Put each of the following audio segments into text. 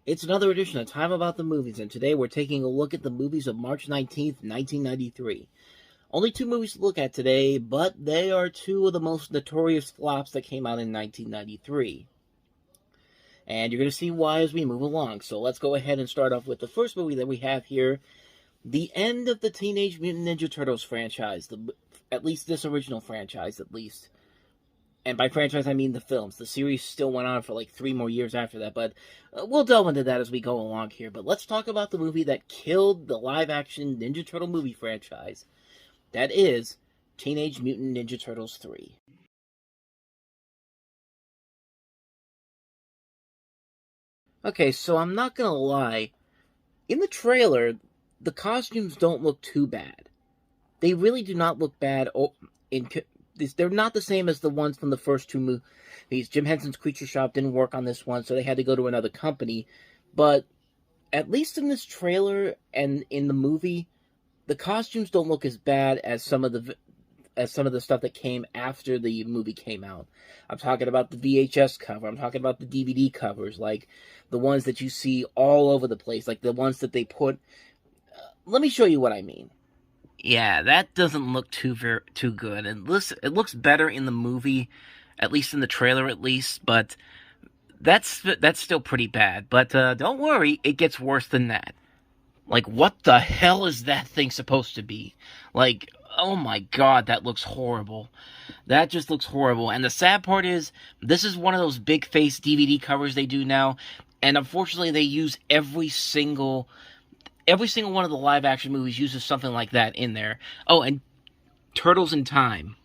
It's another edition of Time About the Movies, and today we're taking a look at the movies of March 19th, 1993. Only two movies to look at today, but they are two of the most notorious flops that came out in 1993. And you're going to see why as we move along. So let's go ahead and start off with the first movie that we have here, the end of the Teenage Mutant Ninja Turtles franchise, at least this original franchise, at least. And by franchise, I mean the films. The series still went on for like 3 more years after that, but we'll delve into that as we go along here. But let's talk about the movie that killed the live-action Ninja Turtle movie franchise. That is Teenage Mutant Ninja Turtles 3. Okay, so I'm not gonna lie. In the trailer, the costumes don't look too bad. They really do not look bad. They're not the same as the ones from the first two movies. Jim Henson's Creature Shop didn't work on this one, so they had to go to another company. But at least in this trailer and in the movie, the costumes don't look as bad as some of the stuff that came after the movie came out. I'm talking about the VHS cover. I'm talking about the DVD covers, like the ones that you see all over the place, like the ones that they put. Let me show you what I mean. Yeah, that doesn't look too good. And it looks better in the movie, at least in the trailer, at least. But that's still pretty bad. But don't worry, it gets worse than that. Like, what the hell is that thing supposed to be? Like, oh my god, that looks horrible. That just looks horrible. And the sad part is, this is one of those big face DVD covers they do now, and unfortunately, they use every single one of the live action movies uses something like that in there. Oh, and Turtles in Time.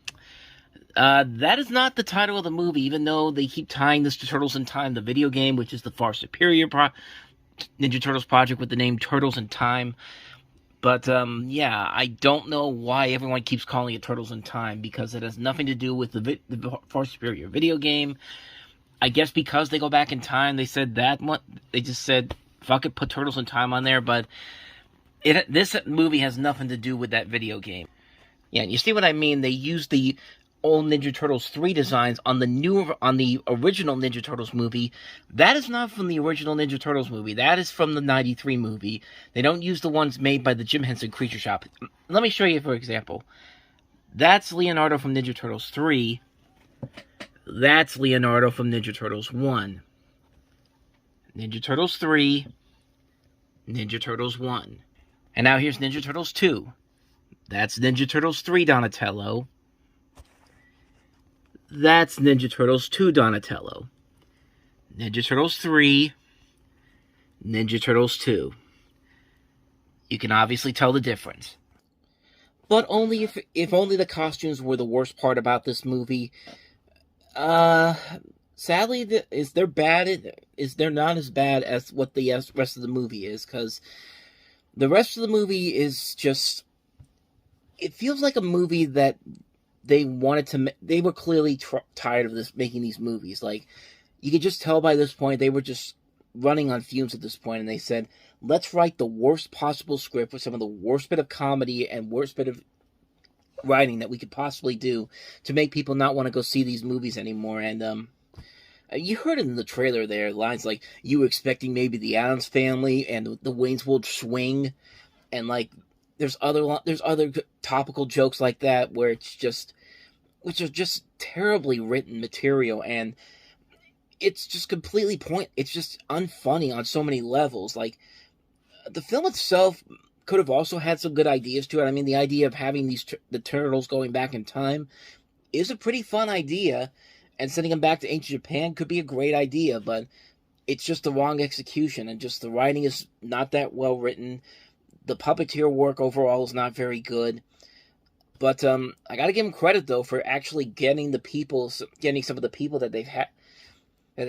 That is not the title of the movie, even though they keep tying this to Turtles in Time, the video game, which is the far superior Ninja Turtles project with the name Turtles in Time. But, yeah, I don't know why everyone keeps calling it Turtles in Time, because it has nothing to do with the far superior video game. I guess because they go back in time, they said that one. They just said, fuck it, put Turtles in Time on there, but this movie has nothing to do with that video game. Yeah, you see what I mean? They used the old Ninja Turtles 3 designs on the original Ninja Turtles movie. That is not from the original Ninja Turtles movie. That is from the 93 movie. They don't use the ones made by the Jim Henson Creature Shop. Let me show you, for example. That's Leonardo from Ninja Turtles 3. That's Leonardo from Ninja Turtles 1. Ninja Turtles 3. Ninja Turtles 1. And now here's Ninja Turtles 2. That's Ninja Turtles 3 Donatello. That's Ninja Turtles 2 Donatello. Ninja Turtles 3. Ninja Turtles 2. You can obviously tell the difference. But only if only the costumes were the worst part about this movie. Sadly, they're not as bad as what the rest of the movie is, because the rest of the movie is just, it feels like a movie that they were clearly tired of making these movies. Like, you could just tell by this point, they were just running on fumes at this point, and they said, let's write the worst possible script with some of the worst bit of comedy and worst bit of writing that we could possibly do to make people not want to go see these movies anymore. And you heard it in the trailer there, lines like, you were expecting maybe the Addams Family and the Wayne's World swing, and like there's other topical jokes like that which are just terribly written material, and it's just it's just unfunny on so many levels. Like, the film itself could have also had some good ideas to it. I mean, the idea of having the turtles going back in time is a pretty fun idea, and sending them back to ancient Japan could be a great idea, but it's just the wrong execution, and just the writing is not that well written. The puppeteer work overall is not very good. But I gotta give them credit, though, for actually getting some of the people that they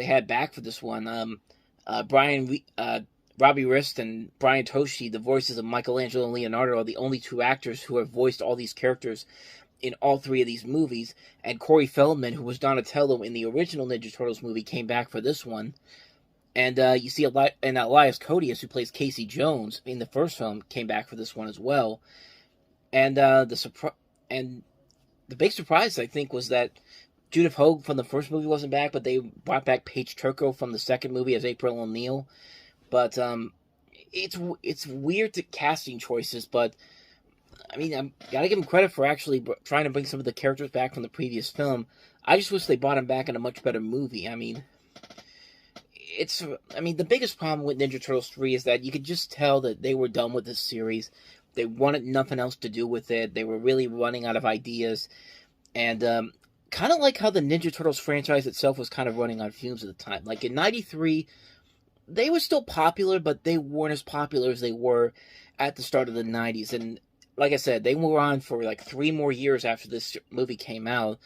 had back for this one. Robbie Rist and Brian Toshi, the voices of Michelangelo and Leonardo, are the only two actors who have voiced all these characters in all 3 of these movies. And Corey Feldman, who was Donatello in the original Ninja Turtles movie, came back for this one. And you see Elias Koteas, who plays Casey Jones in the first film, came back for this one as well. And the big surprise, I think, was that Judith Hoag from the first movie wasn't back, but they brought back Paige Turco from the second movie as April O'Neil. But it's weird to casting choices, but I mean, I gotta give him credit for actually trying to bring some of the characters back from the previous film. I just wish they brought him back in a much better movie. I mean, the biggest problem with Ninja Turtles 3 is that you could just tell that they were done with this series. They wanted nothing else to do with it. They were really running out of ideas. And kind of like how the Ninja Turtles franchise itself was kind of running on fumes at the time. Like in 93, they were still popular, but they weren't as popular as they were at the start of the 90s. And like I said, they were on for like 3 more years after this movie came out.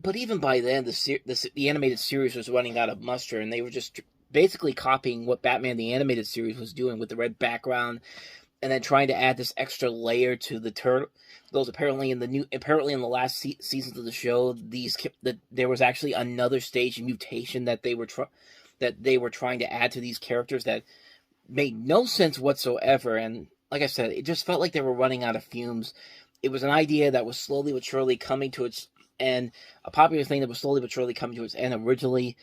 But even by then, the animated series was running out of muster, and they were just basically copying what Batman the Animated Series was doing with the red background, and then trying to add this extra layer to the turtle. Those apparently in the last seasons of the show, there was actually another stage mutation that they were trying to add to these characters that made no sense whatsoever. And like I said, it just felt like they were running out of fumes. It was an idea that was slowly but surely coming to its end, a popular thing that was slowly but surely coming to its end originally.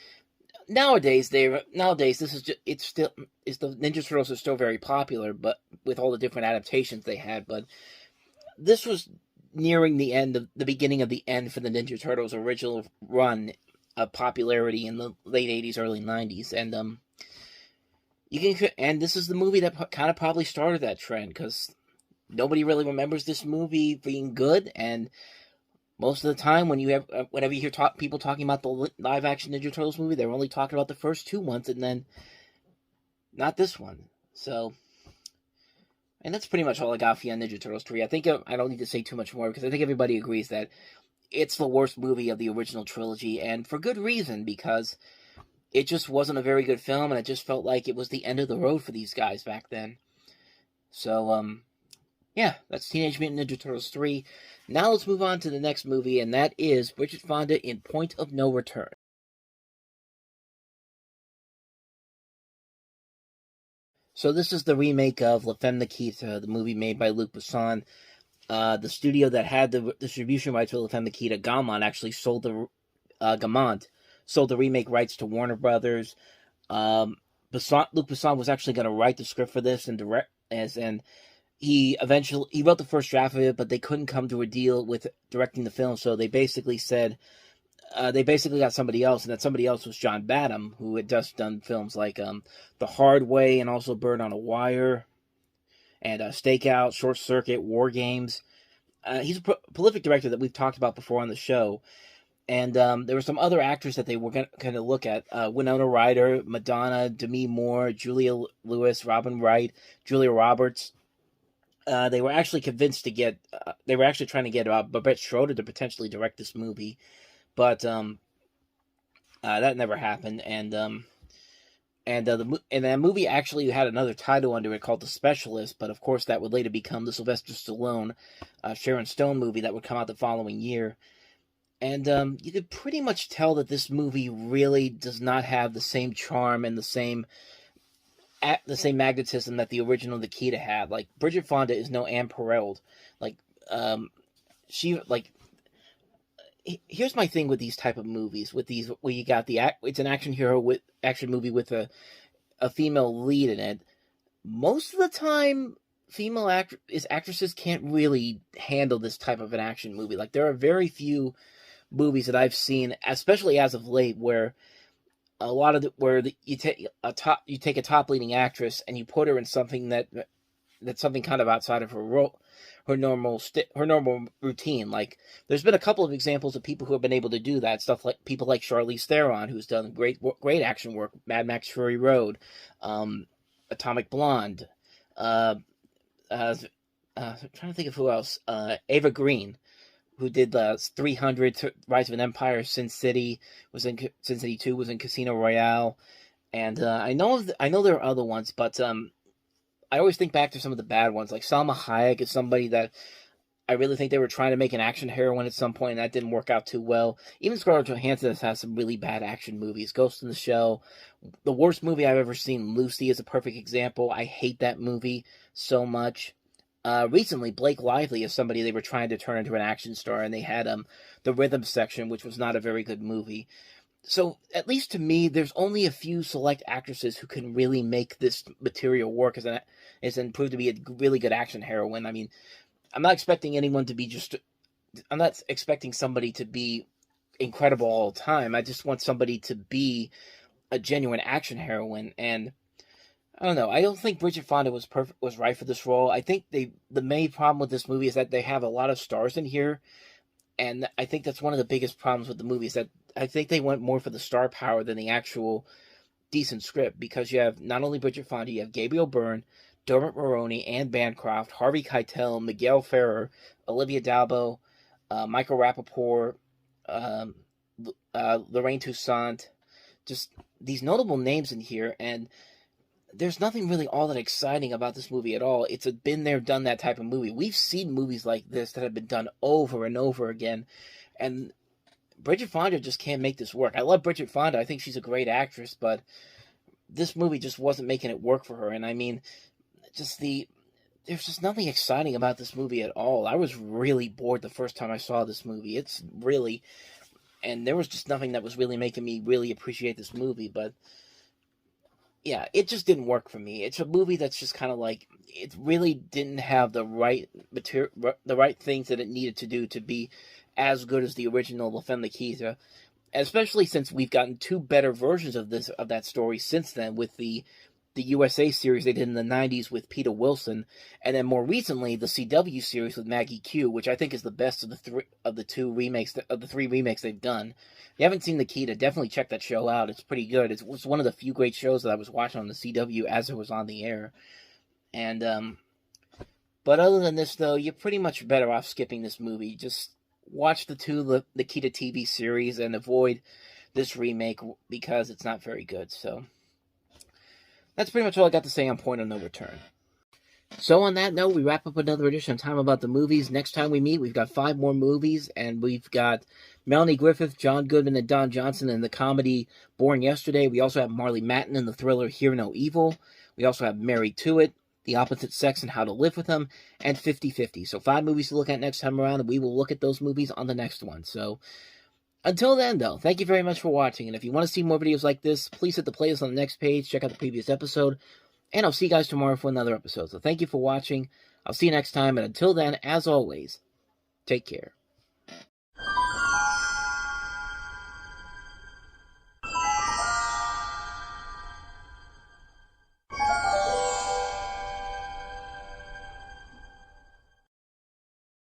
Nowadays, this is just, the Ninja Turtles are still very popular, but with all the different adaptations they had. But this was nearing the beginning of the end for the Ninja Turtles' original run of popularity in the late '80s, early '90s, and and this is the movie that kind of probably started that trend, because nobody really remembers this movie being good. And most of the time, whenever you hear people talking about the live action Ninja Turtles movie, they're only talking about the first 2 ones, and then not this one. So, and that's pretty much all I got for you on Ninja Turtles 3. I think I don't need to say too much more, because I think everybody agrees that it's the worst movie of the original trilogy, and for good reason, because it just wasn't a very good film, and it just felt like it was the end of the road for these guys back then. So, yeah, that's Teenage Mutant Ninja Turtles 3. Now let's move on to the next movie, and that is Bridget Fonda in Point of No Return. So this is the remake of La Femme Nikita, the movie made by Luc Besson. The studio that had the distribution rights for La Femme Nikita, Gaumont, actually sold the remake rights to Warner Brothers. Luc Besson was actually going to write the script for this and he wrote the first draft of it, but they couldn't come to a deal with directing the film, so they basically got somebody else, and that somebody else was John Badham, who had just done films like The Hard Way and also Bird on a Wire, and Stakeout, Short Circuit, War Games. He's a prolific director that we've talked about before on the show. And there were some other actors that they were going to look at. Winona Ryder, Madonna, Demi Moore, Julia Lewis, Robin Wright, Julia Roberts. They were actually trying to get Babette Schroeder to potentially direct this movie. But that never happened. And that movie actually had another title under it called The Specialist, but of course that would later become the Sylvester Stallone, Sharon Stone movie that would come out the following year. And you could pretty much tell that this movie really does not have the same charm and the same magnetism that the original Nikita had. Like, Bridget Fonda is no Anne Perrault. Here's my thing with these type of movies. With these, where you got it's an action movie with a female lead in it. Most of the time, female actresses can't really handle this type of an action movie. Like, there are very few movies that I've seen, especially as of late, where you take a top leading actress and you put her in something that's something kind of outside of her role, her normal routine. Like, there's been a couple of examples of people who have been able to do that. Stuff like people like Charlize Theron, who's done great action work, Mad Max Fury Road, Atomic Blonde. I'm trying to think of who else. Ava Green, who did 300, Rise of an Empire, Sin City 2, was in Casino Royale, and I know there are other ones, but I always think back to some of the bad ones. Like, Salma Hayek is somebody that I really think they were trying to make an action heroine at some point, and that didn't work out too well. Even Scarlett Johansson has had some really bad action movies. Ghost in the Shell, the worst movie I've ever seen, Lucy, is a perfect example. I hate that movie so much. Recently, Blake Lively is somebody they were trying to turn into an action star, and they had The Rhythm Section, which was not a very good movie. So, at least to me, there's only a few select actresses who can really make this material work as and prove to be a really good action heroine. I mean, I'm not expecting anyone to be just. I'm not expecting somebody to be incredible all the time. I just want somebody to be a genuine action heroine. And I don't know. I don't think Bridget Fonda was right for this role. I think the main problem with this movie is that they have a lot of stars in here, and I think that's one of the biggest problems with the movie is that I think they went more for the star power than the actual decent script, because you have not only Bridget Fonda, you have Gabriel Byrne, Dermot Mulroney, Anne Bancroft, Harvey Keitel, Miguel Ferrer, Olivia D'Abo, Michael Rappaport, um, Lorraine Toussaint, just these notable names in here, and there's nothing really all that exciting about this movie at all. It's a been there, done that type of movie. We've seen movies like this that have been done over and over again, and Bridget Fonda just can't make this work. I love Bridget Fonda. I think she's a great actress, but this movie just wasn't making it work for her. And I mean, there's just nothing exciting about this movie at all. I was really bored the first time I saw this movie. And there was just nothing that was really making me really appreciate this movie, but yeah, it just didn't work for me. It's a movie that's just kind of like, it really didn't have the right material, the right things that it needed to do to be as good as the original La Femme Nikita, especially since we've gotten two better versions of that story since then, with the USA series they did in the 90s with Peter Wilson, and then more recently the CW series with Maggie Q, which I think is the best of the three remakes they've done. If you haven't seen Nikita, definitely check that show out. It's pretty good. It was one of the few great shows that I was watching on the CW as it was on the air. And but other than this, though, you're pretty much better off skipping this movie. Just watch the two Nikita TV series and avoid this remake because it's not very good. So that's pretty much all I got to say on Point of No Return. So on that note, we wrap up another edition of Time About the Movies. Next time we meet, we've got 5 more movies, and we've got Melanie Griffith, John Goodman, and Don Johnson in the comedy Born Yesterday. We also have Marley Matlin in the thriller Hear No Evil. We also have Married to It, The Opposite Sex and How to Live with Them, and 50-50. So 5 movies to look at next time around, and we will look at those movies on the next one. So until then, though, thank you very much for watching, and if you want to see more videos like this, please hit the playlist on the next page, check out the previous episode, and I'll see you guys tomorrow for another episode. So thank you for watching, I'll see you next time, and until then, as always, take care.